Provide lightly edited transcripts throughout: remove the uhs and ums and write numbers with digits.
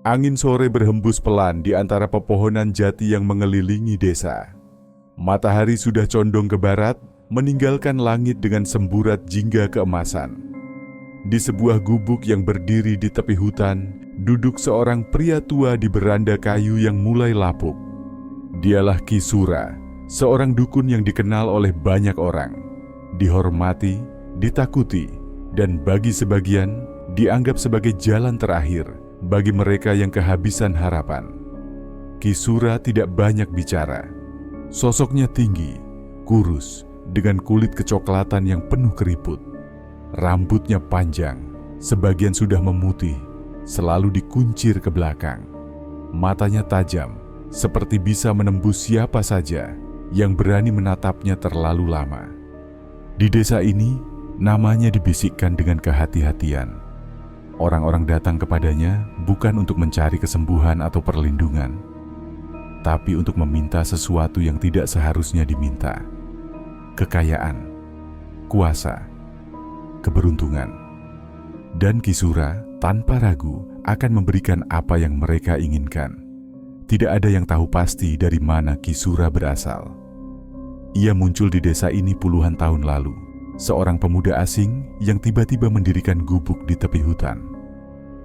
Angin sore berhembus pelan di antara pepohonan jati yang mengelilingi desa. Matahari sudah condong ke barat, meninggalkan langit dengan semburat jingga keemasan. Di sebuah gubuk yang berdiri di tepi hutan, duduk seorang pria tua di beranda kayu yang mulai lapuk. Dialah Ki Sura, seorang dukun yang dikenal oleh banyak orang, dihormati, ditakuti, dan bagi sebagian dianggap sebagai jalan terakhir bagi mereka yang kehabisan harapan. Ki Sura tidak banyak bicara. Sosoknya tinggi, kurus, dengan kulit kecoklatan yang penuh keriput. Rambutnya panjang, sebagian sudah memutih, selalu dikuncir ke belakang. Matanya tajam, seperti bisa menembus siapa saja yang berani menatapnya terlalu lama. Di desa ini, namanya dibisikkan dengan kehati-hatian. Orang-orang datang kepadanya bukan untuk mencari kesembuhan atau perlindungan, tapi untuk meminta sesuatu yang tidak seharusnya diminta. Kekayaan, kuasa, keberuntungan. Dan Ki Sura tanpa ragu akan memberikan apa yang mereka inginkan. Tidak ada yang tahu pasti dari mana Ki Sura berasal. Ia muncul di desa ini puluhan tahun lalu, seorang pemuda asing yang tiba-tiba mendirikan gubuk di tepi hutan.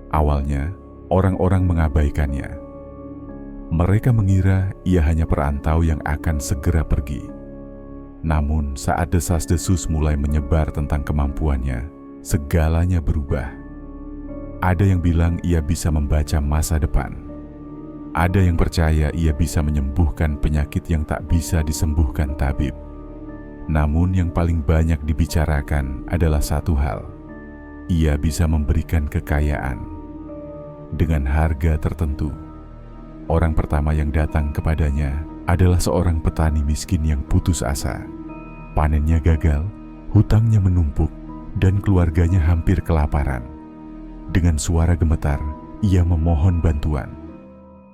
Awalnya, orang-orang mengabaikannya. Mereka mengira ia hanya perantau yang akan segera pergi. Namun saat desas-desus mulai menyebar tentang kemampuannya, segalanya berubah. Ada yang bilang ia bisa membaca masa depan. Ada yang percaya ia bisa menyembuhkan penyakit yang tak bisa disembuhkan tabib. Namun yang paling banyak dibicarakan adalah satu hal. Ia bisa memberikan kekayaan dengan harga tertentu. Orang pertama yang datang kepadanya adalah seorang petani miskin yang putus asa. Panennya gagal, hutangnya menumpuk, dan keluarganya hampir kelaparan. Dengan suara gemetar, ia memohon bantuan.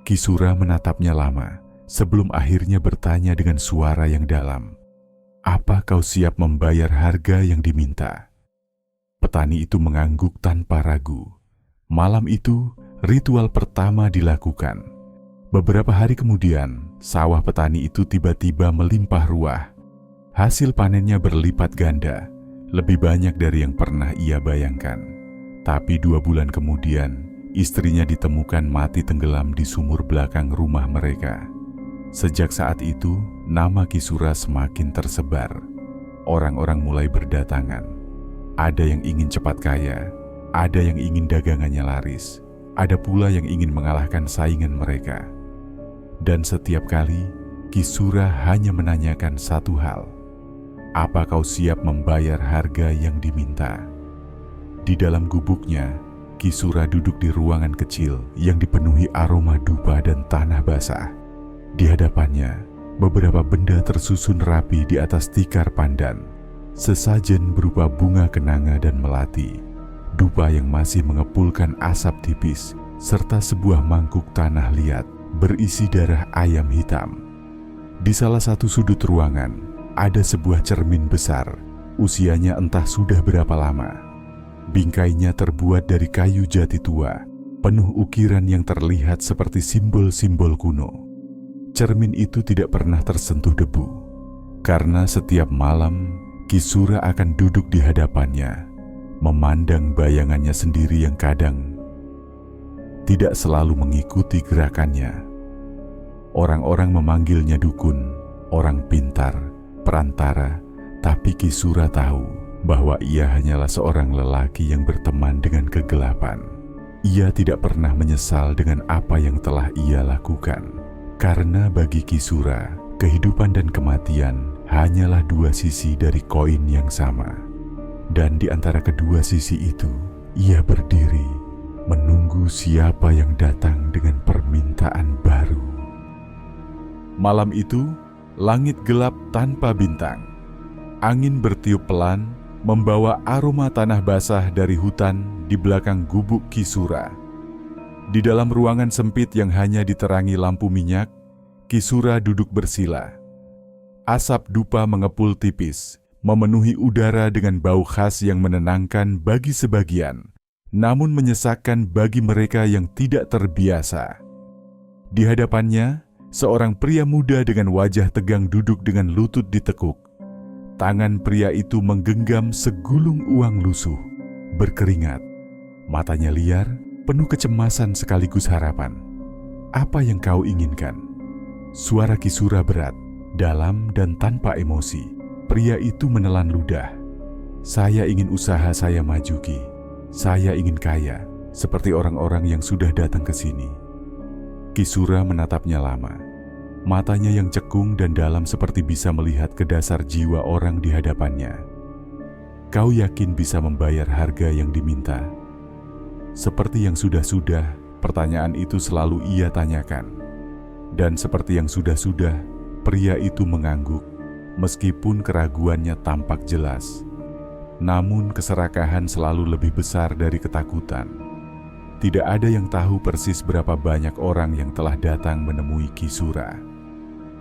Ki Sura menatapnya lama, sebelum akhirnya bertanya dengan suara yang dalam, "Apa kau siap membayar harga yang diminta?" Petani itu mengangguk tanpa ragu. Malam itu, ritual pertama dilakukan. Beberapa hari kemudian, sawah petani itu tiba-tiba melimpah ruah. Hasil panennya berlipat ganda, lebih banyak dari yang pernah ia bayangkan. Tapi 2 bulan kemudian, istrinya ditemukan mati tenggelam di sumur belakang rumah mereka. Sejak saat itu, nama Ki Sura semakin tersebar. Orang-orang mulai berdatangan. Ada yang ingin cepat kaya, ada yang ingin dagangannya laris, ada pula yang ingin mengalahkan saingan mereka. Dan setiap kali, Ki Sura hanya menanyakan satu hal. Apa kau siap membayar harga yang diminta? Di dalam gubuknya, Ki Sura duduk di ruangan kecil yang dipenuhi aroma dupa dan tanah basah. Di hadapannya, beberapa benda tersusun rapi di atas tikar pandan. Sesajen berupa bunga kenanga dan melati, dupa yang masih mengepulkan asap tipis, serta sebuah mangkuk tanah liat berisi darah ayam hitam. Di salah satu sudut ruangan, ada sebuah cermin besar, usianya entah sudah berapa lama. Bingkainya terbuat dari kayu jati tua, penuh ukiran yang terlihat seperti simbol-simbol kuno. Cermin itu tidak pernah tersentuh debu, karena setiap malam Ki Sura akan duduk di hadapannya, memandang bayangannya sendiri yang kadang tidak selalu mengikuti gerakannya. Orang-orang memanggilnya dukun, orang pintar, perantara, tapi Ki Sura tahu bahwa ia hanyalah seorang lelaki yang berteman dengan kegelapan. Ia tidak pernah menyesal dengan apa yang telah ia lakukan, karena bagi Ki Sura, kehidupan dan kematian hanyalah 2 sisi dari koin yang sama. Dan di antara kedua sisi itu, ia berdiri, menunggu siapa yang datang dengan permintaan baru. Malam itu, langit gelap tanpa bintang. Angin bertiup pelan, membawa aroma tanah basah dari hutan di belakang gubuk Ki Sura. Di dalam ruangan sempit yang hanya diterangi lampu minyak, Ki Sura duduk bersila. Asap dupa mengepul tipis, memenuhi udara dengan bau khas yang menenangkan bagi sebagian, namun menyesakkan bagi mereka yang tidak terbiasa. Di hadapannya, seorang pria muda dengan wajah tegang duduk dengan lutut ditekuk. Tangan pria itu menggenggam segulung uang lusuh, berkeringat. Matanya liar, penuh kecemasan sekaligus harapan. "Apa yang kau inginkan?" Suara Ki Sura berat, dalam dan tanpa emosi. Pria itu menelan ludah. "Saya ingin usaha saya maju, Ki. Saya ingin kaya, seperti orang-orang yang sudah datang ke sini." Ki Sura menatapnya lama. Matanya yang cekung dan dalam seperti bisa melihat ke dasar jiwa orang di hadapannya. "Kau yakin bisa membayar harga yang diminta?" Seperti yang sudah-sudah, pertanyaan itu selalu ia tanyakan. Dan seperti yang sudah-sudah, pria itu mengangguk, meskipun keraguannya tampak jelas. Namun keserakahan selalu lebih besar dari ketakutan. Tidak ada yang tahu persis berapa banyak orang yang telah datang menemui Ki Sura.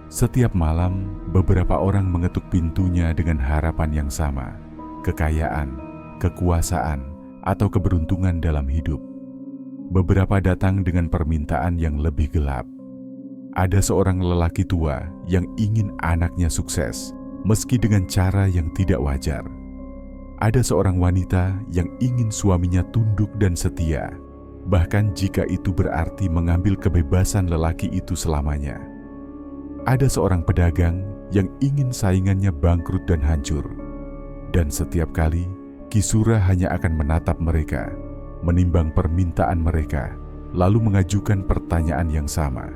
Setiap malam, beberapa orang mengetuk pintunya dengan harapan yang sama, kekayaan, kekuasaan, atau keberuntungan dalam hidup. Beberapa datang dengan permintaan yang lebih gelap. Ada seorang lelaki tua yang ingin anaknya sukses, meski dengan cara yang tidak wajar. Ada seorang wanita yang ingin suaminya tunduk dan setia, bahkan jika itu berarti mengambil kebebasan lelaki itu selamanya. Ada seorang pedagang yang ingin saingannya bangkrut dan hancur. Dan setiap kali, Ki Sura hanya akan menatap mereka, menimbang permintaan mereka, lalu mengajukan pertanyaan yang sama.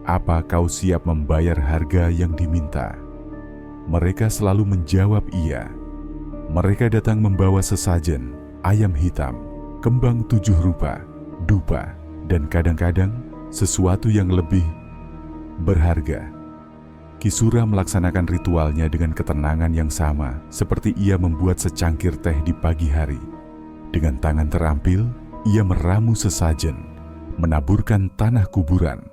"Apa kau siap membayar harga yang diminta?" Mereka selalu menjawab iya. Mereka datang membawa sesajen, ayam hitam, kembang 7 rupa, dupa, dan kadang-kadang sesuatu yang lebih berharga. Ki Sura melaksanakan ritualnya dengan ketenangan yang sama seperti ia membuat secangkir teh di pagi hari. Dengan tangan terampil, ia meramu sesajen, menaburkan tanah kuburan,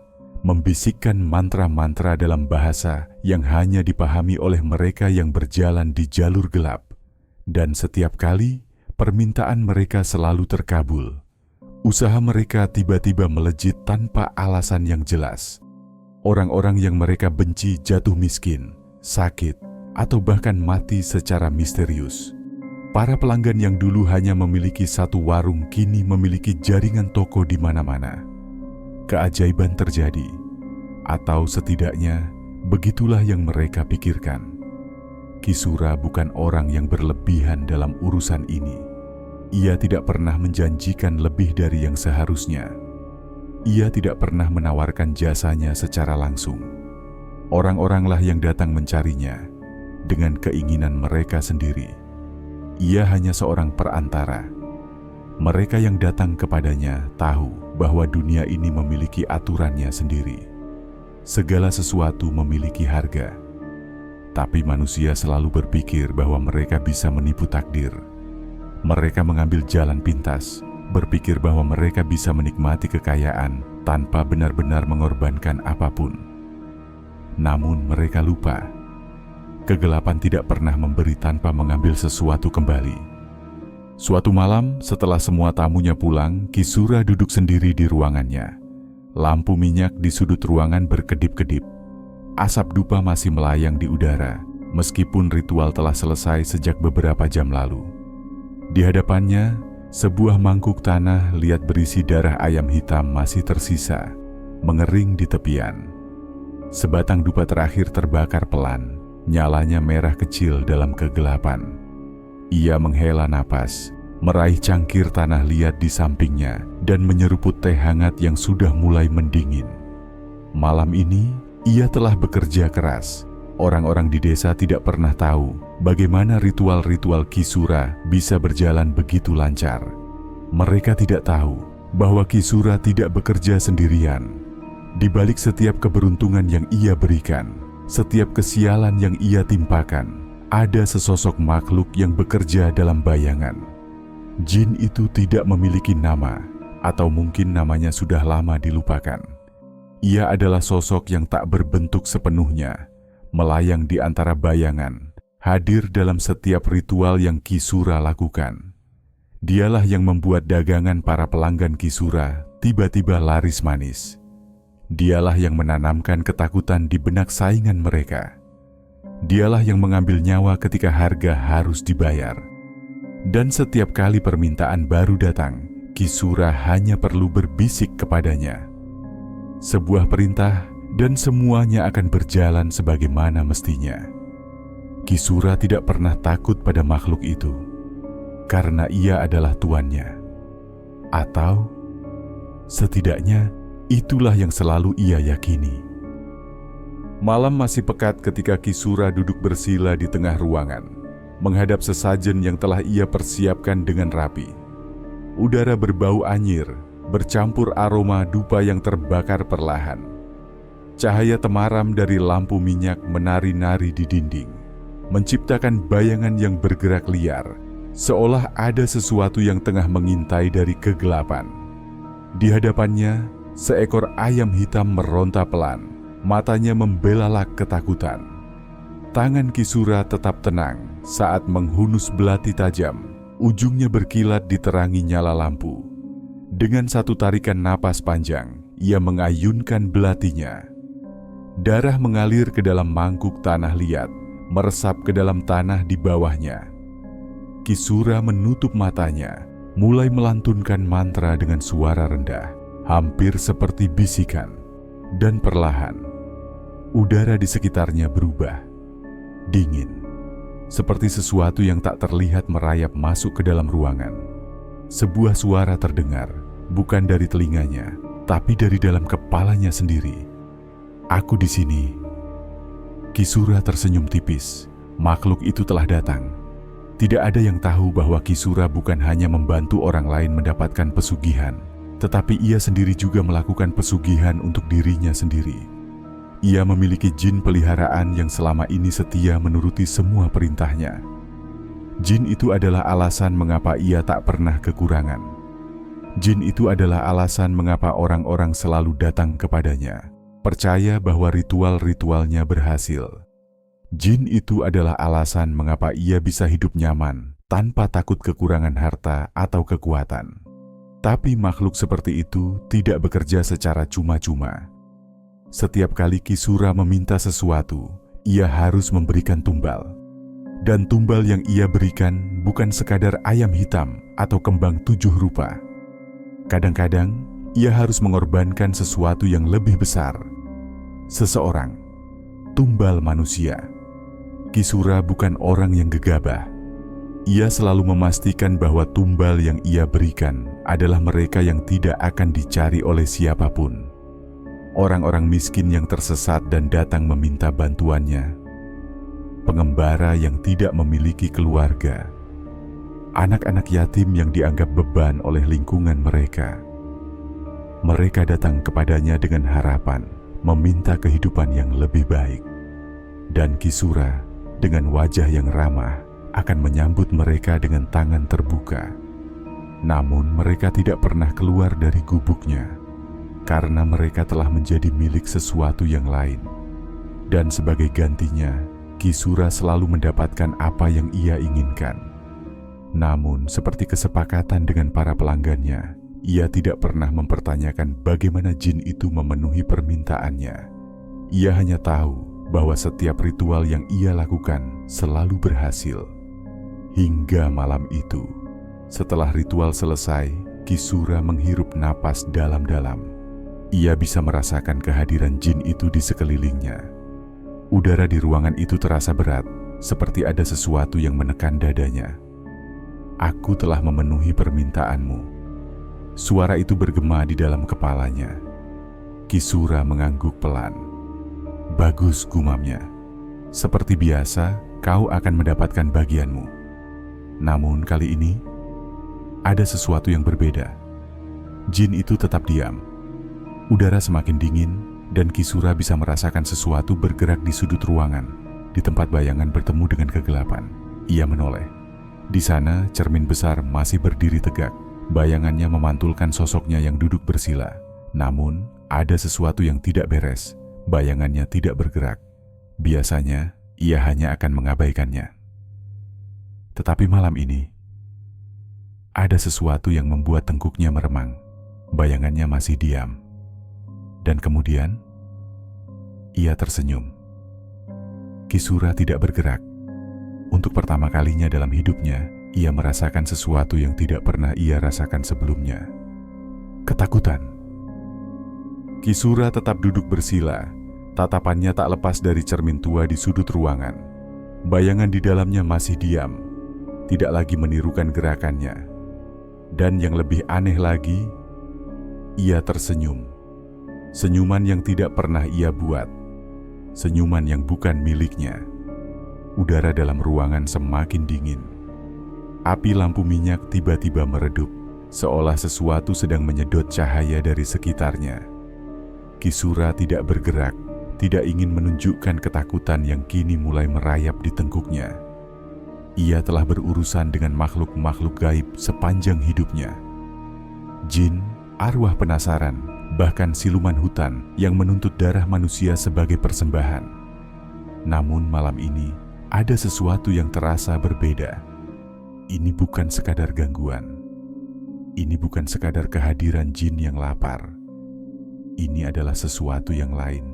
membisikkan mantra-mantra dalam bahasa yang hanya dipahami oleh mereka yang berjalan di jalur gelap. Dan setiap kali, permintaan mereka selalu terkabul. Usaha mereka tiba-tiba melejit tanpa alasan yang jelas. Orang-orang yang mereka benci jatuh miskin, sakit, atau bahkan mati secara misterius. Para pelanggan yang dulu hanya memiliki satu warung kini memiliki jaringan toko di mana-mana. Keajaiban terjadi, atau setidaknya begitulah yang mereka pikirkan. Ki Sura bukan orang yang berlebihan dalam urusan ini. Ia tidak pernah menjanjikan lebih dari yang seharusnya. Ia tidak pernah menawarkan jasanya secara langsung. Orang-oranglah yang datang mencarinya dengan keinginan mereka sendiri. Ia hanya seorang perantara. Mereka yang datang kepadanya tahu bahwa dunia ini memiliki aturannya sendiri. Segala sesuatu memiliki harga. Tapi manusia selalu berpikir bahwa mereka bisa menipu takdir. Mereka mengambil jalan pintas, berpikir bahwa mereka bisa menikmati kekayaan tanpa benar-benar mengorbankan apapun. Namun mereka lupa, kegelapan tidak pernah memberi tanpa mengambil sesuatu kembali. Suatu malam, setelah semua tamunya pulang, Ki Sura duduk sendiri di ruangannya. Lampu minyak di sudut ruangan berkedip-kedip. Asap dupa masih melayang di udara, meskipun ritual telah selesai sejak beberapa jam lalu. Di hadapannya, sebuah mangkuk tanah liat berisi darah ayam hitam masih tersisa, mengering di tepian. Sebatang dupa terakhir terbakar pelan, nyalanya merah kecil dalam kegelapan. Ia menghela napas, meraih cangkir tanah liat di sampingnya, dan menyeruput teh hangat yang sudah mulai mendingin. Malam ini, ia telah bekerja keras. Orang-orang di desa tidak pernah tahu bagaimana ritual-ritual Ki Sura bisa berjalan begitu lancar. Mereka tidak tahu bahwa Ki Sura tidak bekerja sendirian. Di balik setiap keberuntungan yang ia berikan, setiap kesialan yang ia timpakan, ada sesosok makhluk yang bekerja dalam bayangan. Jin itu tidak memiliki nama, atau mungkin namanya sudah lama dilupakan. Ia adalah sosok yang tak berbentuk sepenuhnya, melayang di antara bayangan, hadir dalam setiap ritual yang Ki Sura lakukan. Dialah yang membuat dagangan para pelanggan Kisura tiba-tiba laris manis. Dialah yang menanamkan ketakutan di benak saingan mereka. Dialah yang mengambil nyawa ketika harga harus dibayar. Dan setiap kali permintaan baru datang, Kisura hanya perlu berbisik kepadanya. Sebuah perintah dan semuanya akan berjalan sebagaimana mestinya. Kisura tidak pernah takut pada makhluk itu, karena ia adalah tuannya. Atau setidaknya itulah yang selalu ia yakini. Malam masih pekat ketika Kisura duduk bersila di tengah ruangan, menghadap sesajen yang telah ia persiapkan dengan rapi. Udara berbau anyir, bercampur aroma dupa yang terbakar perlahan. Cahaya temaram dari lampu minyak menari-nari di dinding, menciptakan bayangan yang bergerak liar, seolah ada sesuatu yang tengah mengintai dari kegelapan. Di hadapannya, seekor ayam hitam meronta pelan, matanya membelalak ketakutan. Tangan Kisura tetap tenang saat menghunus belati tajam, ujungnya berkilat diterangi nyala lampu. Dengan satu tarikan napas panjang, ia mengayunkan belatinya. Darah mengalir ke dalam mangkuk tanah liat, meresap ke dalam tanah di bawahnya. Kisura menutup matanya, mulai melantunkan mantra dengan suara rendah, hampir seperti bisikan. Dan perlahan, udara di sekitarnya berubah, dingin, seperti sesuatu yang tak terlihat merayap masuk ke dalam ruangan. Sebuah suara terdengar, bukan dari telinganya, tapi dari dalam kepalanya sendiri. "Aku di sini." Kisura tersenyum tipis. Makhluk itu telah datang. Tidak ada yang tahu bahwa Kisura bukan hanya membantu orang lain mendapatkan pesugihan, tetapi ia sendiri juga melakukan pesugihan untuk dirinya sendiri. Ia memiliki jin peliharaan yang selama ini setia menuruti semua perintahnya. Jin itu adalah alasan mengapa ia tak pernah kekurangan. Jin itu adalah alasan mengapa orang-orang selalu datang kepadanya, percaya bahwa ritual-ritualnya berhasil. Jin itu adalah alasan mengapa ia bisa hidup nyaman tanpa takut kekurangan harta atau kekuatan. Tapi makhluk seperti itu tidak bekerja secara cuma-cuma. Setiap kali Kisura meminta sesuatu, ia harus memberikan tumbal. Dan tumbal yang ia berikan bukan sekadar ayam hitam atau kembang 7 rupa. Kadang-kadang, ia harus mengorbankan sesuatu yang lebih besar. Seseorang, tumbal manusia. Kisura bukan orang yang gegabah. Ia selalu memastikan bahwa tumbal yang ia berikan adalah mereka yang tidak akan dicari oleh siapapun. Orang-orang miskin yang tersesat dan datang meminta bantuannya. Pengembara yang tidak memiliki keluarga. Anak-anak yatim yang dianggap beban oleh lingkungan mereka. Mereka datang kepadanya dengan harapan, meminta kehidupan yang lebih baik. Dan Kisura dengan wajah yang ramah akan menyambut mereka dengan tangan terbuka. Namun mereka tidak pernah keluar dari gubuknya, karena mereka telah menjadi milik sesuatu yang lain. Dan sebagai gantinya, Kisura selalu mendapatkan apa yang ia inginkan. Namun seperti kesepakatan dengan para pelanggannya, ia tidak pernah mempertanyakan bagaimana jin itu memenuhi permintaannya. Ia hanya tahu bahwa setiap ritual yang ia lakukan selalu berhasil. Hingga malam itu, setelah ritual selesai, Kisura menghirup napas dalam-dalam. Ia bisa merasakan kehadiran jin itu di sekelilingnya. Udara di ruangan itu terasa berat, seperti ada sesuatu yang menekan dadanya. "Aku telah memenuhi permintaanmu." Suara itu bergema di dalam kepalanya. Kisura mengangguk pelan. "Bagus," gumamnya. "Seperti biasa, kau akan mendapatkan bagianmu. Namun kali ini, ada sesuatu yang berbeda." Jin itu tetap diam. Udara semakin dingin, dan Kisura bisa merasakan sesuatu bergerak di sudut ruangan, di tempat bayangan bertemu dengan kegelapan. Ia menoleh. Di sana, cermin besar masih berdiri tegak. Bayangannya memantulkan sosoknya yang duduk bersila. Namun, ada sesuatu yang tidak beres. Bayangannya tidak bergerak. Biasanya, ia hanya akan mengabaikannya. Tetapi malam ini, Ada sesuatu yang membuat tengkuknya meremang. Bayangannya masih diam. Dan kemudian, ia tersenyum. Kisura tidak bergerak. Untuk pertama kalinya dalam hidupnya, ia merasakan sesuatu yang tidak pernah ia rasakan sebelumnya. Ketakutan. Kisura tetap duduk bersila. Tatapannya tak lepas dari cermin tua di sudut ruangan. Bayangan di dalamnya masih diam, tidak lagi menirukan gerakannya. Dan yang lebih aneh lagi, ia tersenyum. Senyuman yang tidak pernah ia buat. Senyuman yang bukan miliknya. Udara dalam ruangan semakin dingin. Api lampu minyak tiba-tiba meredup, seolah sesuatu sedang menyedot cahaya dari sekitarnya. Kisura tidak bergerak, tidak ingin menunjukkan ketakutan yang kini mulai merayap di tengkuknya. Ia telah berurusan dengan makhluk-makhluk gaib sepanjang hidupnya. Jin, arwah penasaran, bahkan siluman hutan yang menuntut darah manusia sebagai persembahan. Namun malam ini, ada sesuatu yang terasa berbeda. Ini bukan sekadar gangguan. Ini bukan sekadar kehadiran jin yang lapar. Ini adalah sesuatu yang lain.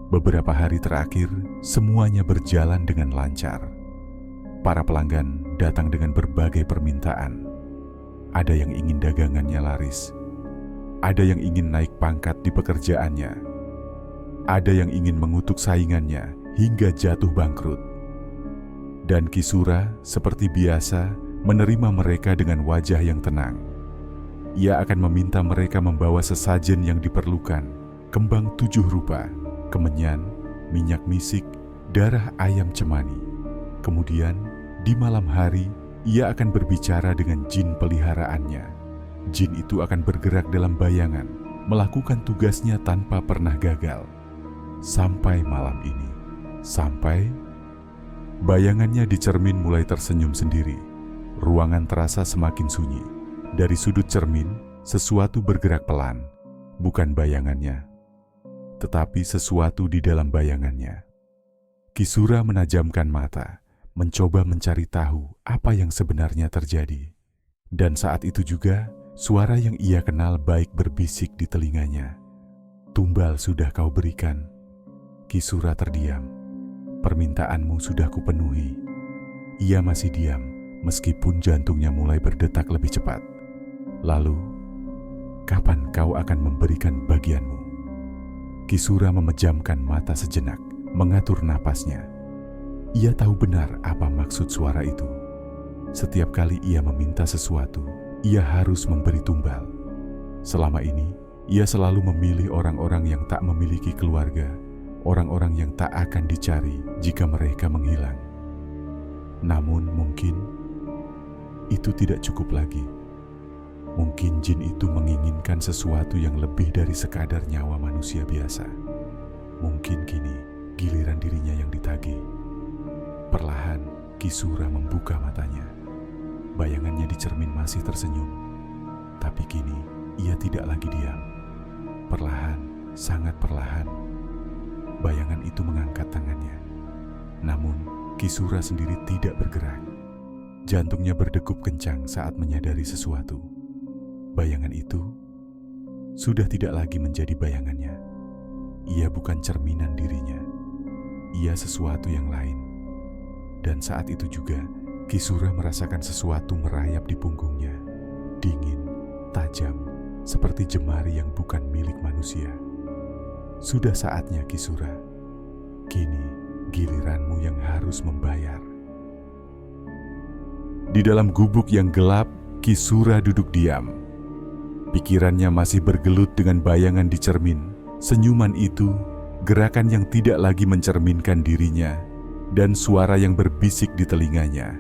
Beberapa hari terakhir, semuanya berjalan dengan lancar. Para pelanggan datang dengan berbagai permintaan. Ada yang ingin dagangannya laris. Ada yang ingin naik pangkat di pekerjaannya. Ada yang ingin mengutuk saingannya hingga jatuh bangkrut. Dan Kisura, seperti biasa, menerima mereka dengan wajah yang tenang. Ia akan meminta mereka membawa sesajen yang diperlukan, kembang 7 rupa, kemenyan, minyak misik, darah ayam cemani. Kemudian, di malam hari, ia akan berbicara dengan jin peliharaannya. Jin itu akan bergerak dalam bayangan, melakukan tugasnya tanpa pernah gagal. Sampai malam ini. Sampai bayangannya di cermin mulai tersenyum sendiri. Ruangan terasa semakin sunyi. Dari sudut cermin, sesuatu bergerak pelan. Bukan bayangannya, tetapi sesuatu di dalam bayangannya. Kisura menajamkan mata, mencoba mencari tahu apa yang sebenarnya terjadi. Dan saat itu juga, suara yang ia kenal baik berbisik di telinganya. "Tumbal sudah kau berikan." Kisura terdiam. "Permintaanmu sudah kupenuhi." Ia masih diam, meskipun jantungnya mulai berdetak lebih cepat. "Lalu, kapan kau akan memberikan bagianmu?" Kisura memejamkan mata sejenak, mengatur napasnya. Ia tahu benar apa maksud suara itu. Setiap kali ia meminta sesuatu, ia harus memberi tumbal. Selama ini, ia selalu memilih orang-orang yang tak memiliki keluarga, orang-orang yang tak akan dicari jika mereka menghilang. Namun mungkin itu tidak cukup lagi. Mungkin jin itu menginginkan sesuatu yang lebih dari sekadar nyawa manusia biasa. Mungkin kini giliran dirinya yang ditagih. Perlahan, Kisura membuka matanya. Bayangannya di cermin masih tersenyum. Tapi kini, ia tidak lagi diam. Perlahan, sangat perlahan, bayangan itu mengangkat tangannya. Namun, Kisura sendiri tidak bergerak. Jantungnya berdegup kencang saat menyadari sesuatu. Bayangan itu sudah tidak lagi menjadi bayangannya. Ia bukan cerminan dirinya. Ia sesuatu yang lain. Dan saat itu juga, Kisura merasakan sesuatu merayap di punggungnya. Dingin, tajam, seperti jemari yang bukan milik manusia. Sudah saatnya, Kisura. Kini, giliranmu yang harus membayar. Di dalam gubuk yang gelap, Kisura duduk diam. Pikirannya masih bergelut dengan bayangan di cermin, senyuman itu, gerakan yang tidak lagi mencerminkan dirinya, dan suara yang berbisik di telinganya.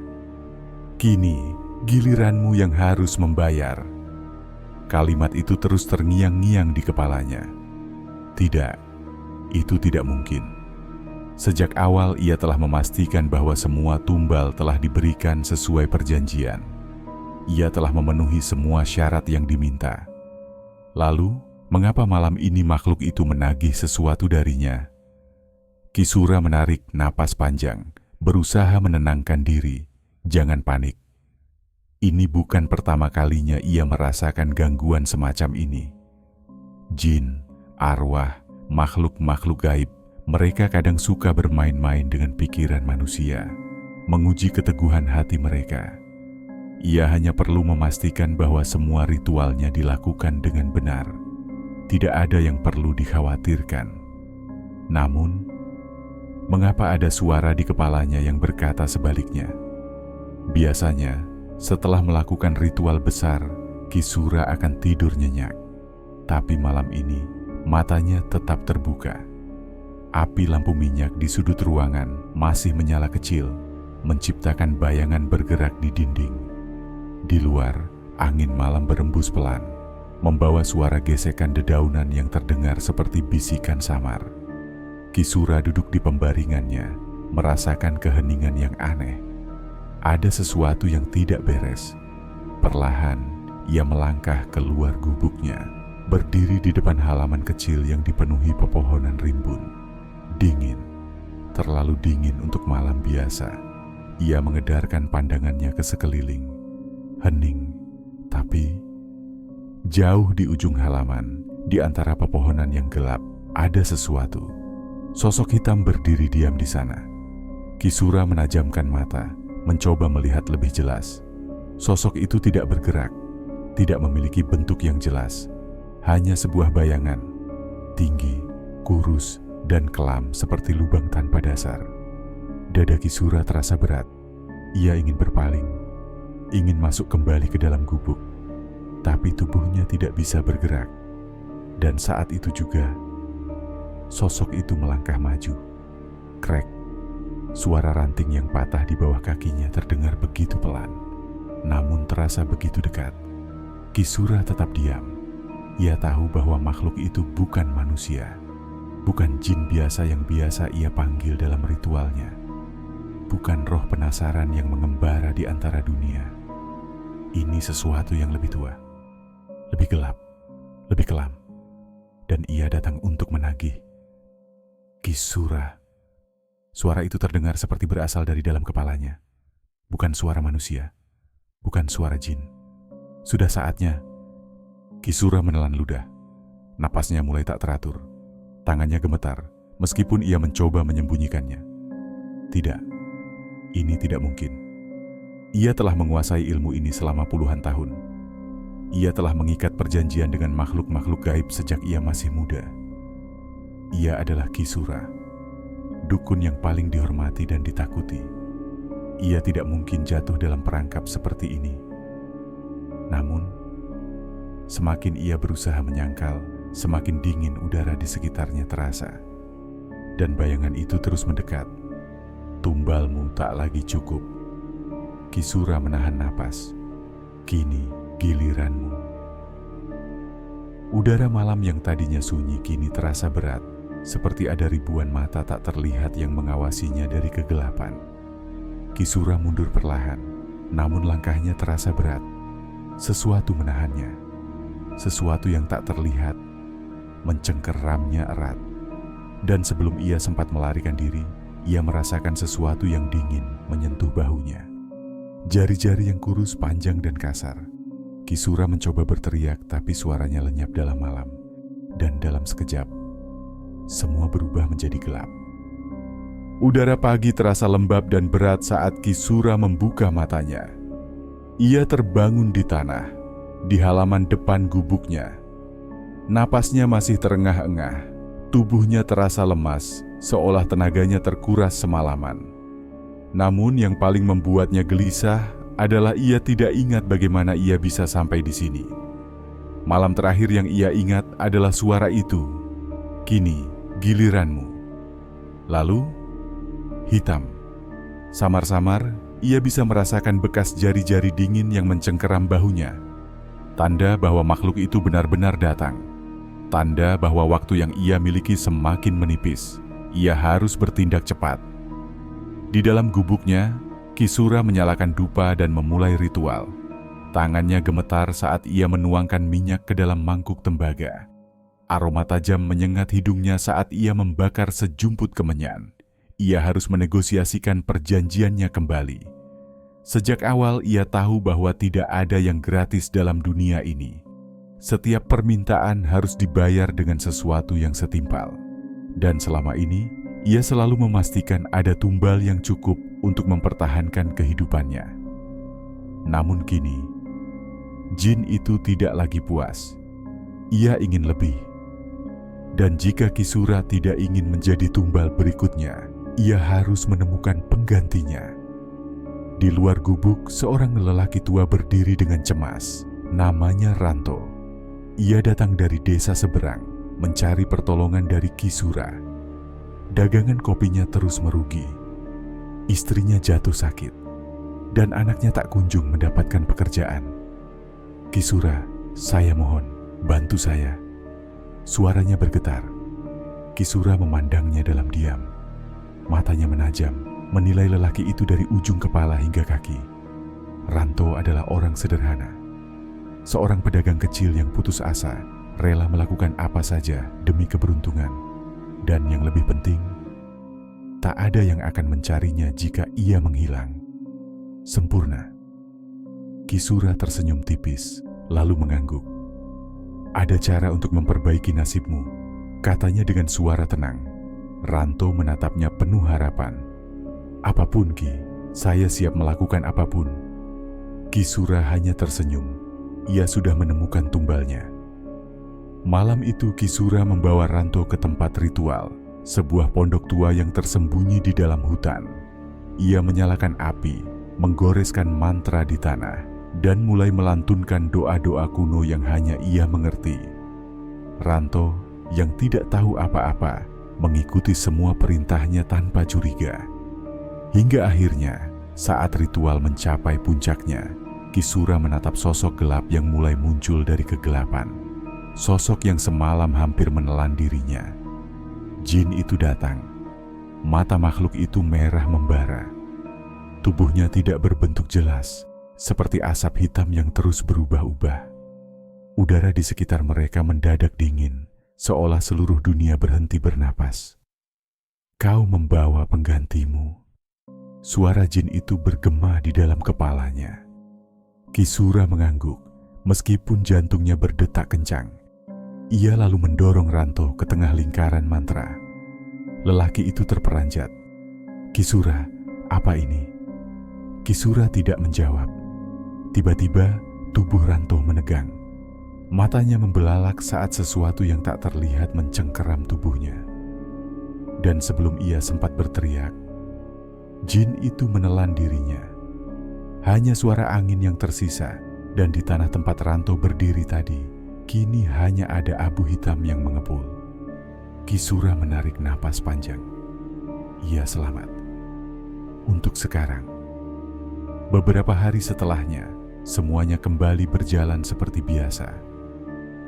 Kini, giliranmu yang harus membayar. Kalimat itu terus terngiang-ngiang di kepalanya. Tidak, itu tidak mungkin. Sejak awal ia telah memastikan bahwa semua tumbal telah diberikan sesuai perjanjian. Ia telah memenuhi semua syarat yang diminta. Lalu, mengapa malam ini makhluk itu menagih sesuatu darinya? Kisura menarik napas panjang, berusaha menenangkan diri. Jangan panik. Ini bukan pertama kalinya ia merasakan gangguan semacam ini. Jin, arwah, makhluk-makhluk gaib, mereka kadang suka bermain-main dengan pikiran manusia, menguji keteguhan hati mereka. Ia hanya perlu memastikan bahwa semua ritualnya dilakukan dengan benar. Tidak ada yang perlu dikhawatirkan. Namun, mengapa ada suara di kepalanya yang berkata sebaliknya? Biasanya, setelah melakukan ritual besar, Kisura akan tidur nyenyak. Tapi malam ini, matanya tetap terbuka. Api lampu minyak di sudut ruangan masih menyala kecil, menciptakan bayangan bergerak di dinding. Di luar, angin malam berembus pelan, membawa suara gesekan dedaunan yang terdengar seperti bisikan samar. Kisura duduk di pembaringannya, merasakan keheningan yang aneh. Ada sesuatu yang tidak beres. Perlahan, ia melangkah keluar gubuknya, berdiri di depan halaman kecil yang dipenuhi pepohonan rimbun. Dingin, terlalu dingin untuk malam biasa. Ia mengedarkan pandangannya ke sekeliling. Hening, tapi jauh di ujung halaman, di antara pepohonan yang gelap, ada sesuatu. Sosok hitam berdiri diam di sana. Kisura menajamkan mata, mencoba melihat lebih jelas. Sosok itu tidak bergerak, tidak memiliki bentuk yang jelas. Hanya sebuah bayangan, tinggi, kurus, dan kelam seperti lubang tanpa dasar. Dada Kisura terasa berat. Ia ingin berpaling, ingin masuk kembali ke dalam gubuk. Tapi tubuhnya tidak bisa bergerak. Dan saat itu juga, sosok itu melangkah maju. Krek. Suara ranting yang patah di bawah kakinya terdengar begitu pelan, namun terasa begitu dekat. Kisura tetap diam. Ia tahu bahwa makhluk itu bukan manusia, bukan jin biasa yang biasa ia panggil dalam ritualnya, bukan roh penasaran yang mengembara di antara dunia. Ini sesuatu yang lebih tua, lebih gelap, lebih kelam, dan ia datang untuk menagih. Kisura. Suara itu terdengar seperti berasal dari dalam kepalanya. Bukan suara manusia, bukan suara jin. Sudah saatnya. Kisura menelan ludah. Napasnya mulai tak teratur. Tangannya gemetar, meskipun ia mencoba menyembunyikannya. Tidak, ini tidak mungkin. Ia telah menguasai ilmu ini selama puluhan tahun. Ia telah mengikat perjanjian dengan makhluk-makhluk gaib sejak ia masih muda. Ia adalah Kisura, dukun yang paling dihormati dan ditakuti. Ia tidak mungkin jatuh dalam perangkap seperti ini. Namun, semakin ia berusaha menyangkal, semakin dingin udara di sekitarnya terasa. Dan bayangan itu terus mendekat. Tumbalmu tak lagi cukup. Kisura menahan napas. Kini giliranmu. Udara malam yang tadinya sunyi kini terasa berat. Seperti ada ribuan mata tak terlihat yang mengawasinya dari kegelapan. Kisura mundur perlahan, namun langkahnya terasa berat. Sesuatu menahannya. Sesuatu yang tak terlihat, mencengkeramnya erat. Dan sebelum ia sempat melarikan diri, ia merasakan sesuatu yang dingin menyentuh bahunya. Jari-jari yang kurus, panjang, dan kasar. Kisura mencoba berteriak, tapi suaranya lenyap dalam malam. Dan dalam sekejap, semua berubah menjadi gelap. Udara pagi terasa lembab dan berat saat Kisura membuka matanya. Ia terbangun di tanah, di halaman depan gubuknya. Napasnya masih terengah-engah, tubuhnya terasa lemas, seolah tenaganya terkuras semalaman. Namun yang paling membuatnya gelisah adalah ia tidak ingat bagaimana ia bisa sampai di sini. Malam terakhir yang ia ingat adalah suara itu. Kini giliranmu. Lalu, hitam. Samar-samar, ia bisa merasakan bekas jari-jari dingin yang mencengkeram bahunya. Tanda bahwa makhluk itu benar-benar datang. Tanda bahwa waktu yang ia miliki semakin menipis. Ia harus bertindak cepat. Di dalam gubuknya, Kisura menyalakan dupa dan memulai ritual. Tangannya gemetar saat ia menuangkan minyak ke dalam mangkuk tembaga. Aroma tajam menyengat hidungnya saat ia membakar sejumput kemenyan. Ia harus menegosiasikan perjanjiannya kembali. Sejak awal ia tahu bahwa tidak ada yang gratis dalam dunia ini. Setiap permintaan harus dibayar dengan sesuatu yang setimpal. Dan selama ini, ia selalu memastikan ada tumbal yang cukup untuk mempertahankan kehidupannya. Namun kini, jin itu tidak lagi puas. Ia ingin lebih. Dan jika Kisura tidak ingin menjadi tumbal berikutnya, ia harus menemukan penggantinya. Di luar gubuk, seorang lelaki tua berdiri dengan cemas. Namanya Ranto. Ia datang dari desa seberang, mencari pertolongan dari Kisura. Dagangan kopinya terus merugi. Istrinya jatuh sakit, dan anaknya tak kunjung mendapatkan pekerjaan. Kisura, saya mohon, bantu saya. Suaranya bergetar. Kisura memandangnya dalam diam. Matanya menajam, menilai lelaki itu dari ujung kepala hingga kaki. Ranto adalah orang sederhana. Seorang pedagang kecil yang putus asa, rela melakukan apa saja demi keberuntungan. Dan yang lebih penting, tak ada yang akan mencarinya jika ia menghilang. Sempurna. Kisura tersenyum tipis, lalu mengangguk. Ada cara untuk memperbaiki nasibmu, katanya dengan suara tenang. Ranto menatapnya penuh harapan. Apapun Ki, saya siap melakukan apapun. Kisura hanya tersenyum. Ia sudah menemukan tumbalnya. Malam itu Kisura membawa Ranto ke tempat ritual, sebuah pondok tua yang tersembunyi di dalam hutan. Ia menyalakan api, menggoreskan mantra di tanah, dan mulai melantunkan doa-doa kuno yang hanya ia mengerti. Ranto, yang tidak tahu apa-apa, mengikuti semua perintahnya tanpa curiga. Hingga akhirnya, saat ritual mencapai puncaknya, Kisura menatap sosok gelap yang mulai muncul dari kegelapan. Sosok yang semalam hampir menelan dirinya. Jin itu datang. Mata makhluk itu merah membara. Tubuhnya tidak berbentuk jelas, seperti asap hitam yang terus berubah-ubah. Udara di sekitar mereka mendadak dingin, seolah seluruh dunia berhenti bernapas. Kau membawa penggantimu. Suara jin itu bergema di dalam kepalanya. Kisura mengangguk, meskipun jantungnya berdetak kencang. Ia lalu mendorong Ranto ke tengah lingkaran mantra. Lelaki itu terperanjat. Kisura, apa ini? Kisura tidak menjawab. Tiba-tiba, tubuh Ranto menegang. Matanya membelalak saat sesuatu yang tak terlihat mencengkeram tubuhnya. Dan sebelum ia sempat berteriak, jin itu menelan dirinya. Hanya suara angin yang tersisa, dan di tanah tempat Ranto berdiri tadi, kini hanya ada abu hitam yang mengepul. Kisura menarik napas panjang. Ia selamat. Untuk sekarang. Beberapa hari setelahnya, semuanya kembali berjalan seperti biasa.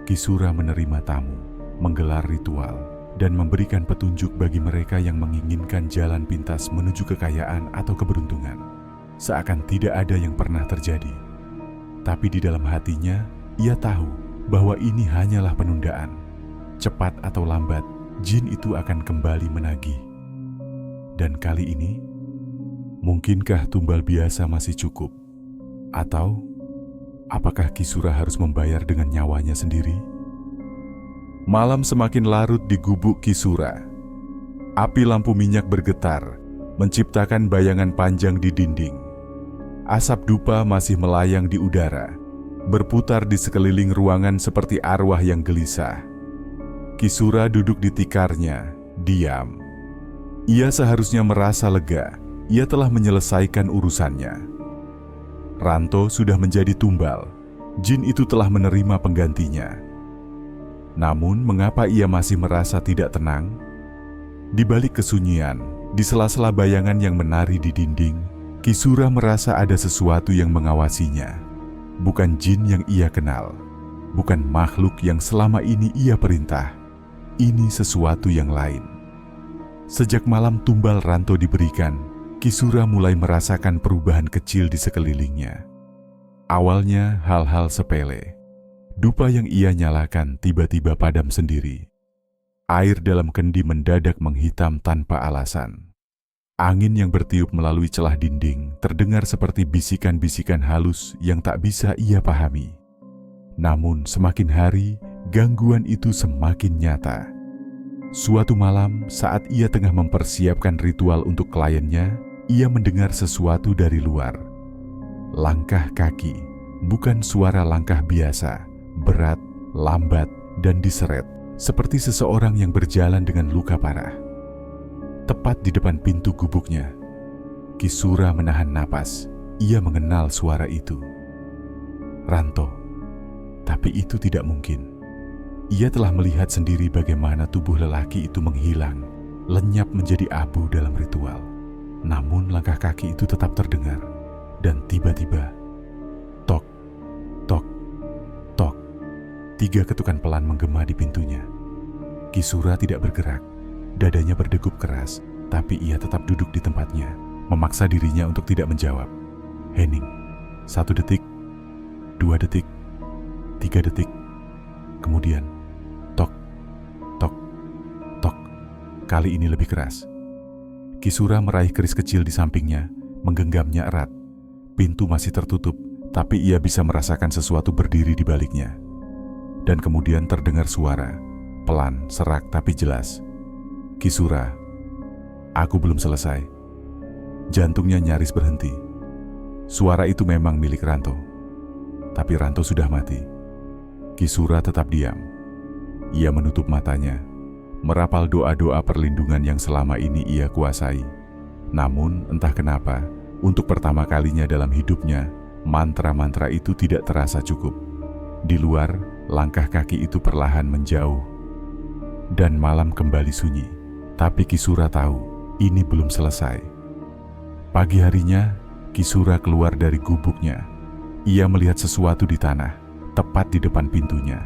Kisura menerima tamu, menggelar ritual, dan memberikan petunjuk bagi mereka yang menginginkan jalan pintas menuju kekayaan atau keberuntungan. Seakan tidak ada yang pernah terjadi. Tapi di dalam hatinya, ia tahu bahwa ini hanyalah penundaan. Cepat atau lambat, jin itu akan kembali menagih. Dan kali ini, mungkinkah tumbal biasa masih cukup? Atau, apakah Kisura harus membayar dengan nyawanya sendiri? Malam semakin larut di gubuk Kisura. Api lampu minyak bergetar, menciptakan bayangan panjang di dinding. Asap dupa masih melayang di udara, berputar di sekeliling ruangan seperti arwah yang gelisah. Kisura duduk di tikarnya, diam. Ia seharusnya merasa lega, ia telah menyelesaikan urusannya. Ranto sudah menjadi tumbal, jin itu telah menerima penggantinya. Namun, mengapa ia masih merasa tidak tenang? Di balik kesunyian, di sela-sela bayangan yang menari di dinding, Kisura merasa ada sesuatu yang mengawasinya. Bukan jin yang ia kenal, bukan makhluk yang selama ini ia perintah. Ini sesuatu yang lain. Sejak malam tumbal Ranto diberikan, Kisura mulai merasakan perubahan kecil di sekelilingnya. Awalnya hal-hal sepele. Dupa yang ia nyalakan tiba-tiba padam sendiri. Air dalam kendi mendadak menghitam tanpa alasan. Angin yang bertiup melalui celah dinding terdengar seperti bisikan-bisikan halus yang tak bisa ia pahami. Namun semakin hari, gangguan itu semakin nyata. Suatu malam saat ia tengah mempersiapkan ritual untuk kliennya, ia mendengar sesuatu dari luar. Langkah kaki, bukan suara langkah biasa, berat, lambat, dan diseret, seperti seseorang yang berjalan dengan luka parah. Tepat di depan pintu gubuknya, Ki Sura menahan napas. Ia mengenal suara itu. Ranto. Tapi itu tidak mungkin. Ia telah melihat sendiri bagaimana tubuh lelaki itu menghilang, lenyap menjadi abu dalam ritual. Namun langkah kaki itu tetap terdengar. Dan tiba-tiba, tok, tok, tok. 3 ketukan pelan menggema di pintunya. Ki Sura tidak bergerak. Dadanya berdegup keras, tapi ia tetap duduk di tempatnya, memaksa dirinya untuk tidak menjawab. Hening. 1 detik, 2 detik, 3 detik. Kemudian, tok, tok, tok. Kali ini lebih keras. Ki Sura meraih keris kecil di sampingnya, menggenggamnya erat. Pintu masih tertutup, tapi ia bisa merasakan sesuatu berdiri di baliknya. Dan kemudian terdengar suara, pelan, serak tapi jelas. Ki Sura, aku belum selesai. Jantungnya nyaris berhenti. Suara itu memang milik Ranto. Tapi Ranto sudah mati. Ki Sura tetap diam. Ia menutup matanya, merapal doa-doa perlindungan yang selama ini ia kuasai. Namun entah kenapa, untuk pertama kalinya dalam hidupnya, mantra-mantra itu tidak terasa cukup. Di luar, langkah kaki itu perlahan menjauh. Dan malam kembali sunyi. Tapi Ki Sura tahu, ini belum selesai. Pagi harinya, Ki Sura keluar dari gubuknya. Ia melihat sesuatu di tanah, tepat di depan pintunya.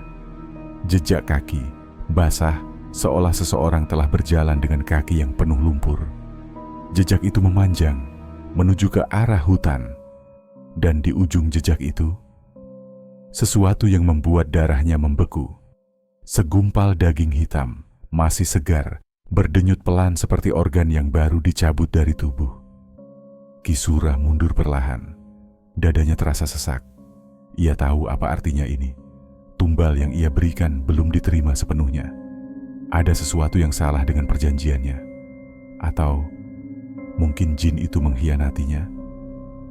Jejak kaki, basah, seolah seseorang telah berjalan dengan kaki yang penuh lumpur. Jejak itu memanjang, menuju ke arah hutan. Dan di ujung jejak itu, sesuatu yang membuat darahnya membeku. Segumpal daging hitam, masih segar, berdenyut pelan seperti organ yang baru dicabut dari tubuh. Ki Sura mundur perlahan. Dadanya terasa sesak. Ia tahu apa artinya ini. Tumbal yang ia berikan belum diterima sepenuhnya. Ada sesuatu yang salah dengan perjanjiannya. Atau mungkin jin itu mengkhianatinya.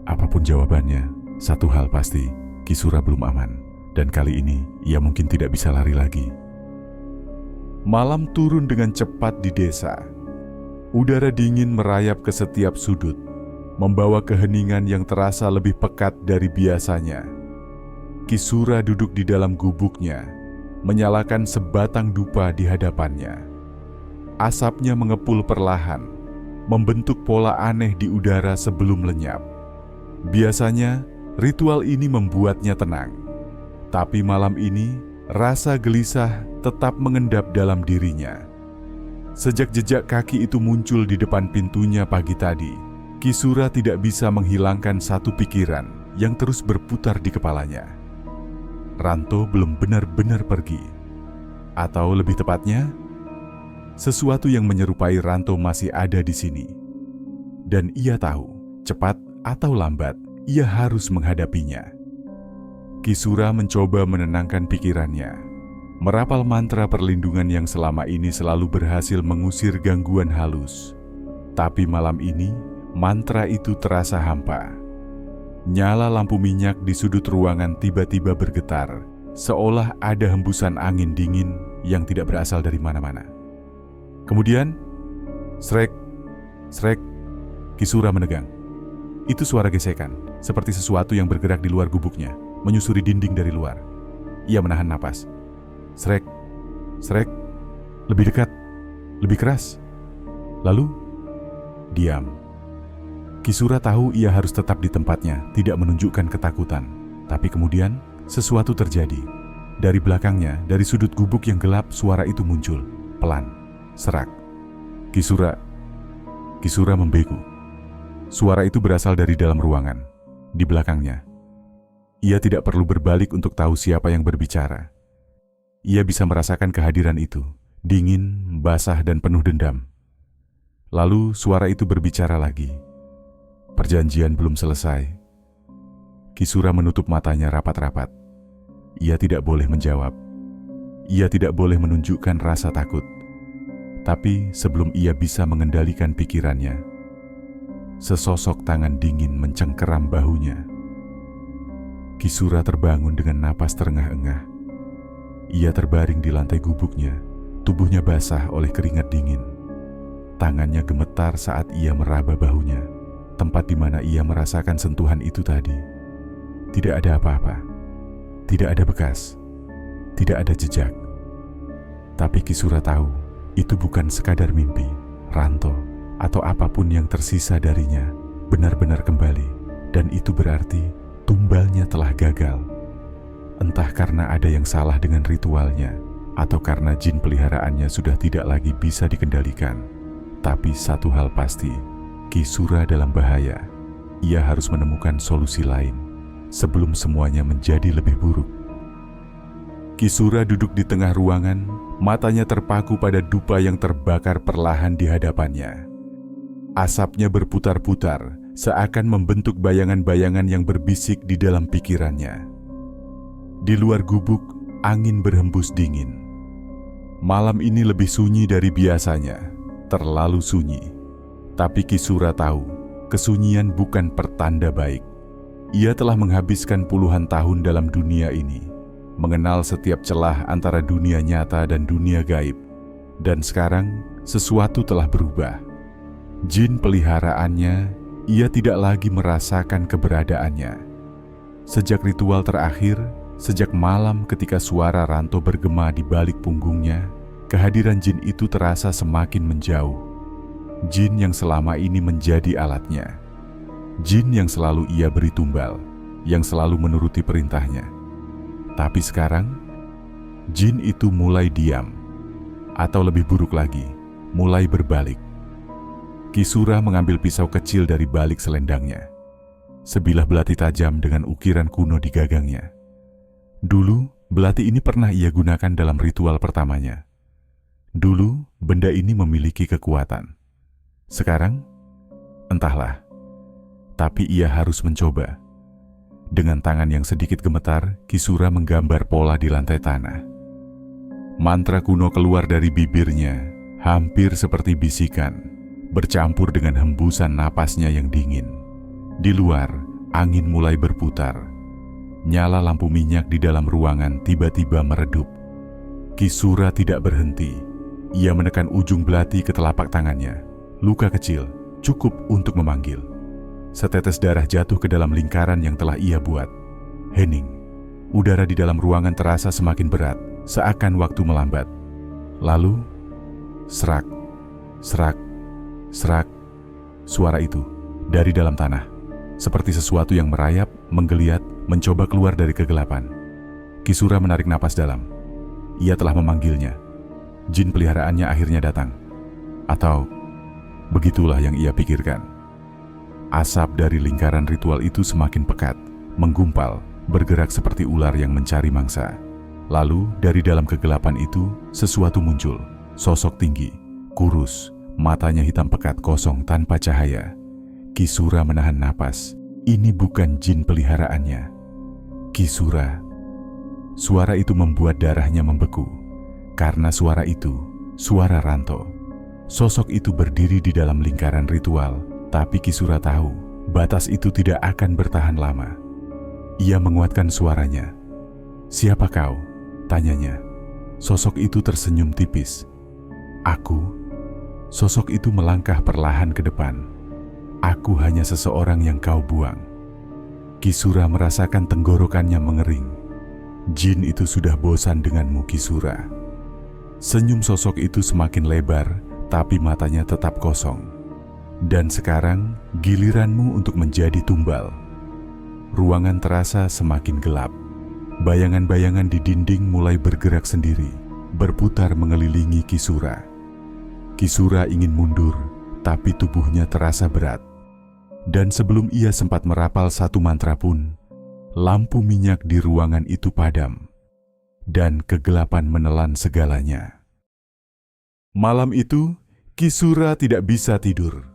Apapun jawabannya, satu hal pasti, Ki Sura belum aman. Dan kali ini ia mungkin tidak bisa lari lagi. Malam turun dengan cepat di desa. Udara dingin merayap ke setiap sudut, membawa keheningan yang terasa lebih pekat dari biasanya. Ki Sura duduk di dalam gubuknya, menyalakan sebatang dupa di hadapannya. Asapnya mengepul perlahan, membentuk pola aneh di udara sebelum lenyap. Biasanya, ritual ini membuatnya tenang. Tapi malam ini, rasa gelisah tetap mengendap dalam dirinya. Sejak jejak kaki itu muncul di depan pintunya pagi tadi, Ki Sura tidak bisa menghilangkan satu pikiran yang terus berputar di kepalanya. Ranto belum benar-benar pergi. Atau lebih tepatnya, sesuatu yang menyerupai Ranto masih ada di sini. Dan ia tahu, cepat atau lambat, ia harus menghadapinya. Ki Sura mencoba menenangkan pikirannya. Merapal mantra perlindungan yang selama ini selalu berhasil mengusir gangguan halus. Tapi malam ini, mantra itu terasa hampa. Nyala lampu minyak di sudut ruangan tiba-tiba bergetar, seolah ada hembusan angin dingin yang tidak berasal dari mana-mana. Kemudian, srek, srek, Ki Sura menegang. Itu suara gesekan, seperti sesuatu yang bergerak di luar gubuknya, menyusuri dinding dari luar. Ia menahan napas. Srek, srek, lebih dekat, lebih keras. Lalu, diam. Ki Sura tahu ia harus tetap di tempatnya, tidak menunjukkan ketakutan. Tapi kemudian, sesuatu terjadi. Dari belakangnya, dari sudut gubuk yang gelap, suara itu muncul. Pelan, serak. Ki Sura membegu. Suara itu berasal dari dalam ruangan, di belakangnya. Ia tidak perlu berbalik untuk tahu siapa yang berbicara. Ia bisa merasakan kehadiran itu, dingin, basah, dan penuh dendam. Lalu suara itu berbicara lagi. Perjanjian belum selesai. Kisura menutup matanya rapat-rapat. Ia tidak boleh menjawab. Ia tidak boleh menunjukkan rasa takut. Tapi sebelum ia bisa mengendalikan pikirannya, sesosok tangan dingin mencengkeram bahunya. Kisura terbangun dengan napas terengah-engah. Ia terbaring di lantai gubuknya, tubuhnya basah oleh keringat dingin. Tangannya gemetar saat ia meraba bahunya, tempat di mana ia merasakan sentuhan itu tadi. Tidak ada apa-apa, tidak ada bekas, tidak ada jejak. Tapi Kisura tahu, itu bukan sekadar mimpi, ranto, atau apapun yang tersisa darinya benar-benar kembali. Dan itu berarti tumbalnya telah gagal. Entah karena ada yang salah dengan ritualnya, atau karena jin peliharaannya sudah tidak lagi bisa dikendalikan. Tapi satu hal pasti, Kisura dalam bahaya. Ia harus menemukan solusi lain sebelum semuanya menjadi lebih buruk. Kisura duduk di tengah ruangan, matanya terpaku pada dupa yang terbakar perlahan di hadapannya. Asapnya berputar-putar, seakan membentuk bayangan-bayangan yang berbisik di dalam pikirannya. Di luar gubuk, angin berhembus dingin. Malam ini lebih sunyi dari biasanya. Terlalu sunyi. Tapi Kisura tahu, kesunyian bukan pertanda baik. Ia telah menghabiskan puluhan tahun dalam dunia ini, mengenal setiap celah antara dunia nyata dan dunia gaib. Dan sekarang, sesuatu telah berubah. Jin peliharaannya, ia tidak lagi merasakan keberadaannya. Sejak ritual terakhir, sejak malam ketika suara ranto bergema di balik punggungnya, kehadiran jin itu terasa semakin menjauh. Jin yang selama ini menjadi alatnya. Jin yang selalu ia beri tumbal, yang selalu menuruti perintahnya. Tapi sekarang, jin itu mulai diam. Atau lebih buruk lagi, mulai berbalik. Kisura mengambil pisau kecil dari balik selendangnya. Sebilah belati tajam dengan ukiran kuno di gagangnya. Dulu, belati ini pernah ia gunakan dalam ritual pertamanya. Dulu, benda ini memiliki kekuatan. Sekarang, entahlah. Tapi ia harus mencoba. Dengan tangan yang sedikit gemetar, Kisura menggambar pola di lantai tanah. Mantra kuno keluar dari bibirnya, hampir seperti bisikan, bercampur dengan hembusan napasnya yang dingin. Di luar, angin mulai berputar. Nyala lampu minyak di dalam ruangan tiba-tiba meredup. Kisura tidak berhenti. Ia menekan ujung belati ke telapak tangannya. Luka kecil, cukup untuk memanggil. Setetes darah jatuh ke dalam lingkaran yang telah ia buat. Hening. Udara di dalam ruangan terasa semakin berat, seakan waktu melambat. Lalu, serak, serak, serak. Suara itu, dari dalam tanah. Seperti sesuatu yang merayap, menggeliat, mencoba keluar dari kegelapan. Kisura menarik napas dalam. Ia telah memanggilnya. Jin peliharaannya akhirnya datang. Atau, begitulah yang ia pikirkan. Asap dari lingkaran ritual itu semakin pekat, menggumpal, bergerak seperti ular yang mencari mangsa. Lalu, dari dalam kegelapan itu, sesuatu muncul. Sosok tinggi, kurus, matanya hitam pekat kosong tanpa cahaya. Kisura menahan napas. Ini bukan jin peliharaannya. Kisura. Suara itu membuat darahnya membeku. Karena suara itu, suara Ranto. Sosok itu berdiri di dalam lingkaran ritual, tapi Kisura tahu, batas itu tidak akan bertahan lama. Ia menguatkan suaranya. "Siapa kau?" tanyanya. Sosok itu tersenyum tipis. "Aku." Sosok itu melangkah perlahan ke depan. "Aku hanya seseorang yang kau buang." Kisura merasakan tenggorokannya mengering. Jin itu sudah bosan denganmu, Kisura. Senyum sosok itu semakin lebar, tapi matanya tetap kosong. Dan sekarang giliranmu untuk menjadi tumbal. Ruangan terasa semakin gelap. Bayangan-bayangan di dinding mulai bergerak sendiri, berputar mengelilingi Kisura. Kisura ingin mundur, tapi tubuhnya terasa berat. Dan sebelum ia sempat merapal satu mantra pun, lampu minyak di ruangan itu padam. Dan kegelapan menelan segalanya. Malam itu, Kisura tidak bisa tidur.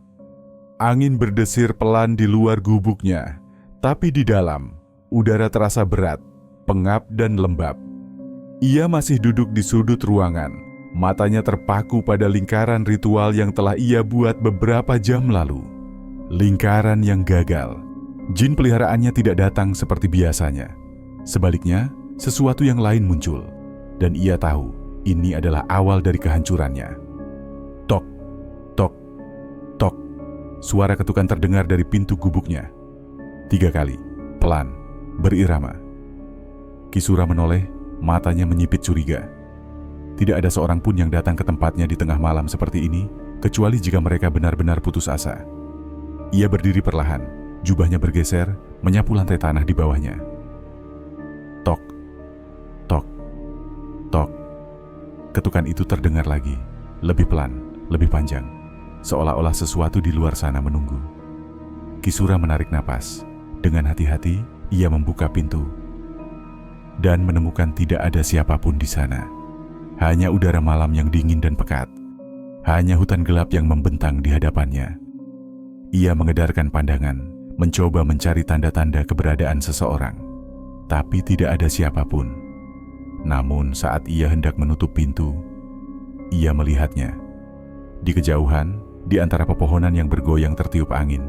Angin berdesir pelan di luar gubuknya, tapi di dalam, udara terasa berat, pengap dan lembab. Ia masih duduk di sudut ruangan, matanya terpaku pada lingkaran ritual yang telah ia buat beberapa jam lalu. Lingkaran yang gagal. Jin peliharaannya tidak datang seperti biasanya. Sebaliknya, sesuatu yang lain muncul, dan ia tahu ini adalah awal dari kehancurannya. Tok, tok, tok. Suara ketukan terdengar dari pintu gubuknya. 3 kali, pelan, berirama. Kisura menoleh, matanya menyipit curiga. Tidak ada seorang pun yang datang ke tempatnya di tengah malam seperti ini, kecuali jika mereka benar-benar putus asa. Ia berdiri perlahan, jubahnya bergeser, menyapu lantai tanah di bawahnya. Tok, tok, tok. Ketukan itu terdengar lagi, lebih pelan, lebih panjang, seolah-olah sesuatu di luar sana menunggu. Kisura menarik napas. Dengan hati-hati, ia membuka pintu dan menemukan tidak ada siapapun di sana. Hanya udara malam yang dingin dan pekat. Hanya hutan gelap yang membentang di hadapannya. Ia mengedarkan pandangan, mencoba mencari tanda-tanda keberadaan seseorang. Tapi tidak ada siapapun. Namun saat ia hendak menutup pintu, ia melihatnya. Di kejauhan, di antara pepohonan yang bergoyang tertiup angin,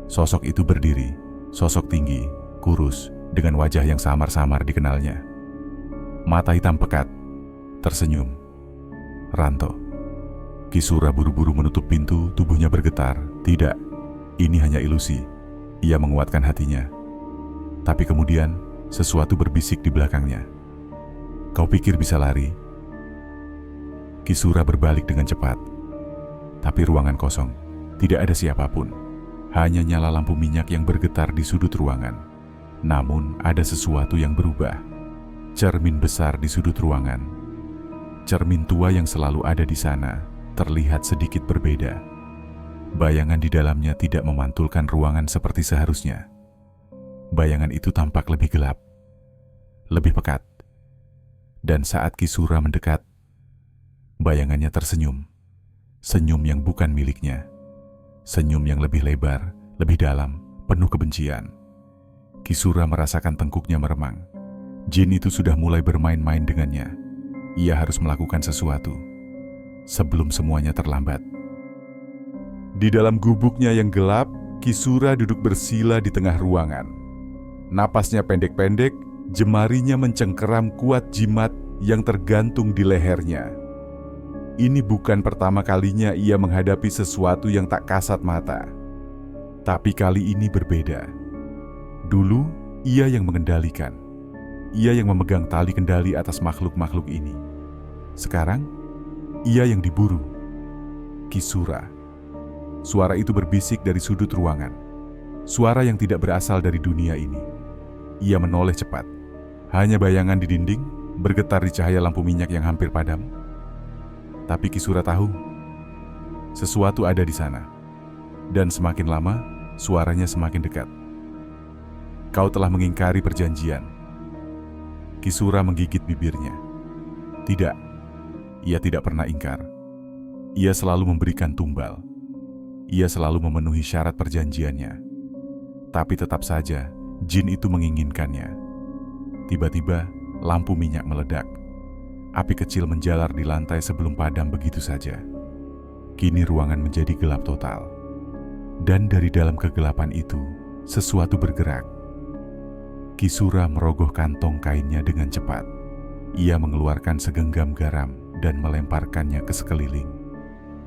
sosok itu berdiri, sosok tinggi, kurus, dengan wajah yang samar-samar dikenalnya. Mata hitam pekat, tersenyum. Ranto. Kisura buru-buru menutup pintu, tubuhnya bergetar. Tidak, ini hanya ilusi. Ia menguatkan hatinya. Tapi kemudian, sesuatu berbisik di belakangnya. Kau pikir bisa lari? Kisura berbalik dengan cepat. Tapi ruangan kosong, tidak ada siapapun. Hanya nyala lampu minyak yang bergetar di sudut ruangan. Namun ada sesuatu yang berubah. Cermin besar di sudut ruangan. Cermin tua yang selalu ada di sana terlihat sedikit berbeda. Bayangan di dalamnya tidak memantulkan ruangan seperti seharusnya. Bayangan itu tampak lebih gelap, lebih pekat. Dan saat Kisura mendekat, bayangannya tersenyum. Senyum yang bukan miliknya. Senyum yang lebih lebar, lebih dalam, penuh kebencian. Kisura merasakan tengkuknya meremang. Jin itu sudah mulai bermain-main dengannya. Ia harus melakukan sesuatu sebelum semuanya terlambat. Di dalam gubuknya yang gelap, Kisura duduk bersila di tengah ruangan. Napasnya pendek-pendek, jemarinya mencengkeram kuat jimat yang tergantung di lehernya. Ini bukan pertama kalinya ia menghadapi sesuatu yang tak kasat mata. Tapi kali ini berbeda. Dulu, ia yang mengendalikan. Ia yang memegang tali kendali atas makhluk-makhluk ini. Sekarang, ia yang diburu. Kisura. Suara itu berbisik dari sudut ruangan. Suara yang tidak berasal dari dunia ini. Ia menoleh cepat. Hanya bayangan di dinding, bergetar di cahaya lampu minyak yang hampir padam. Tapi Kisura tahu, sesuatu ada di sana. Dan semakin lama, suaranya semakin dekat. Kau telah mengingkari perjanjian. Kisura menggigit bibirnya. Tidak, ia tidak pernah ingkar. Ia selalu memberikan tumbal. Ia selalu memenuhi syarat perjanjiannya. Tapi tetap saja, jin itu menginginkannya. Tiba-tiba, lampu minyak meledak. Api kecil menjalar di lantai sebelum padam begitu saja. Kini ruangan menjadi gelap total. Dan dari dalam kegelapan itu, sesuatu bergerak. Kisura merogoh kantong kainnya dengan cepat. Ia mengeluarkan segenggam garam dan melemparkannya ke sekeliling.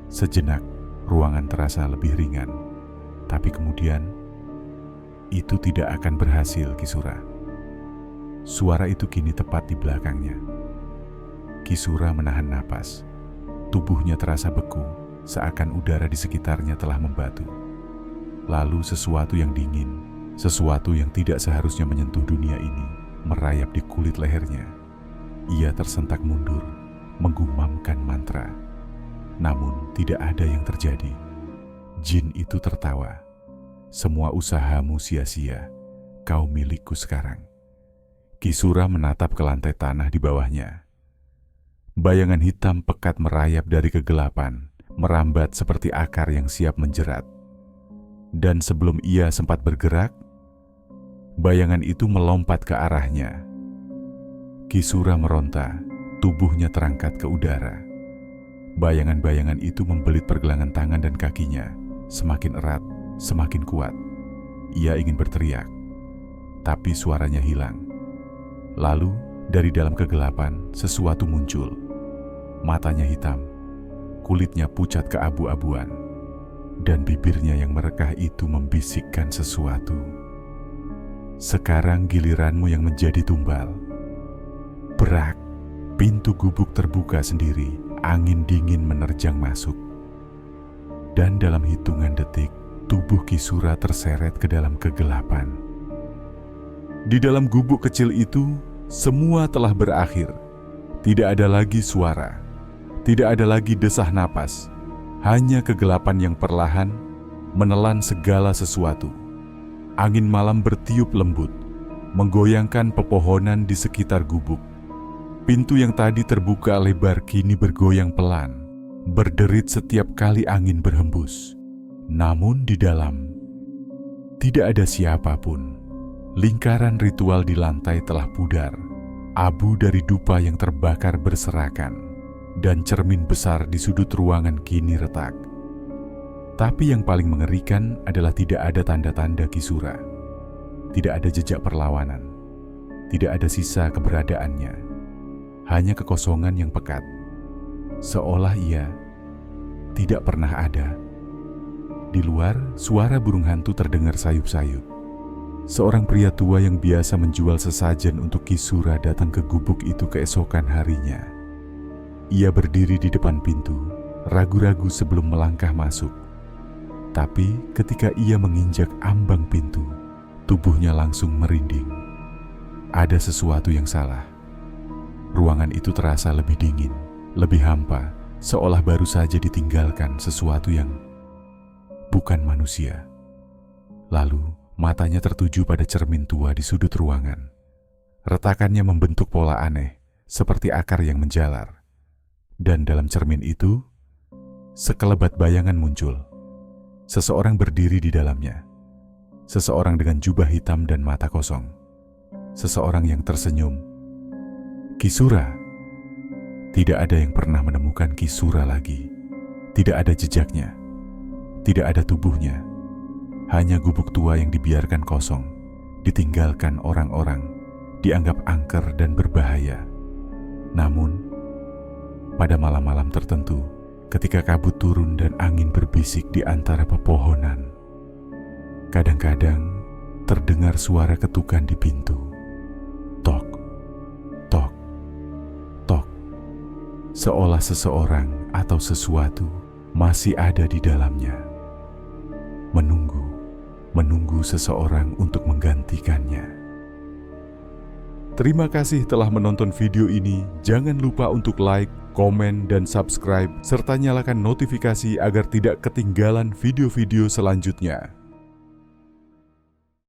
Sejenak, ruangan terasa lebih ringan. Tapi kemudian, itu tidak akan berhasil, Kisura. Suara itu kini tepat di belakangnya. Kisura menahan napas. Tubuhnya terasa beku, seakan udara di sekitarnya telah membatu. Lalu sesuatu yang dingin, sesuatu yang tidak seharusnya menyentuh dunia ini, merayap di kulit lehernya. Ia tersentak mundur, menggumamkan mantra. Namun tidak ada yang terjadi. Jin itu tertawa. Semua usahamu sia-sia, kau milikku sekarang. Kisura menatap ke lantai tanah di bawahnya. Bayangan hitam pekat merayap dari kegelapan, merambat seperti akar yang siap menjerat. Dan sebelum ia sempat bergerak, bayangan itu melompat ke arahnya. Kisura meronta, tubuhnya terangkat ke udara. Bayangan-bayangan itu membelit pergelangan tangan dan kakinya, semakin erat, semakin kuat. Ia ingin berteriak, tapi suaranya hilang. Lalu, dari dalam kegelapan, sesuatu muncul. Matanya hitam, kulitnya pucat keabu-abuan, dan bibirnya yang merekah itu membisikkan sesuatu. Sekarang giliranmu yang menjadi tumbal. Berak, pintu gubuk terbuka sendiri, angin dingin menerjang masuk. Dan dalam hitungan detik, tubuh Kisura terseret ke dalam kegelapan. Di dalam gubuk kecil itu, semua telah berakhir. Tidak ada lagi suara, tidak ada lagi desah napas, hanya kegelapan yang perlahan menelan segala sesuatu. Angin malam bertiup lembut, menggoyangkan pepohonan di sekitar gubuk. Pintu yang tadi terbuka lebar kini bergoyang pelan, berderit setiap kali angin berhembus. Namun di dalam, tidak ada siapapun. Lingkaran ritual di lantai telah pudar. Abu dari dupa yang terbakar berserakan, dan cermin besar di sudut ruangan kini retak. Tapi yang paling mengerikan adalah tidak ada tanda-tanda Kisura. Tidak ada jejak perlawanan. Tidak ada sisa keberadaannya. Hanya kekosongan yang pekat. Seolah ia tidak pernah ada. Di luar, suara burung hantu terdengar sayup-sayup. Seorang pria tua yang biasa menjual sesajen untuk Kisura datang ke gubuk itu keesokan harinya. Ia berdiri di depan pintu, ragu-ragu sebelum melangkah masuk. Tapi ketika ia menginjak ambang pintu, tubuhnya langsung merinding. Ada sesuatu yang salah. Ruangan itu terasa lebih dingin, lebih hampa, seolah baru saja ditinggalkan sesuatu yang bukan manusia. Lalu, matanya tertuju pada cermin tua di sudut ruangan. Retakannya membentuk pola aneh, seperti akar yang menjalar. Dan dalam cermin itu, sekelebat bayangan muncul. Seseorang berdiri di dalamnya. Seseorang dengan jubah hitam dan mata kosong. Seseorang yang tersenyum. Kisura. Tidak ada yang pernah menemukan Kisura lagi. Tidak ada jejaknya. Tidak ada tubuhnya. Hanya gubuk tua yang dibiarkan kosong, ditinggalkan orang-orang, dianggap angker dan berbahaya. Namun, pada malam-malam tertentu, ketika kabut turun dan angin berbisik di antara pepohonan, kadang-kadang terdengar suara ketukan di pintu. Tok, tok, tok. Seolah seseorang atau sesuatu masih ada di dalamnya. Menunggu seseorang untuk menggantikannya. Terima kasih telah menonton video ini. Jangan lupa untuk like, komen, dan subscribe, serta nyalakan notifikasi agar tidak ketinggalan video-video selanjutnya.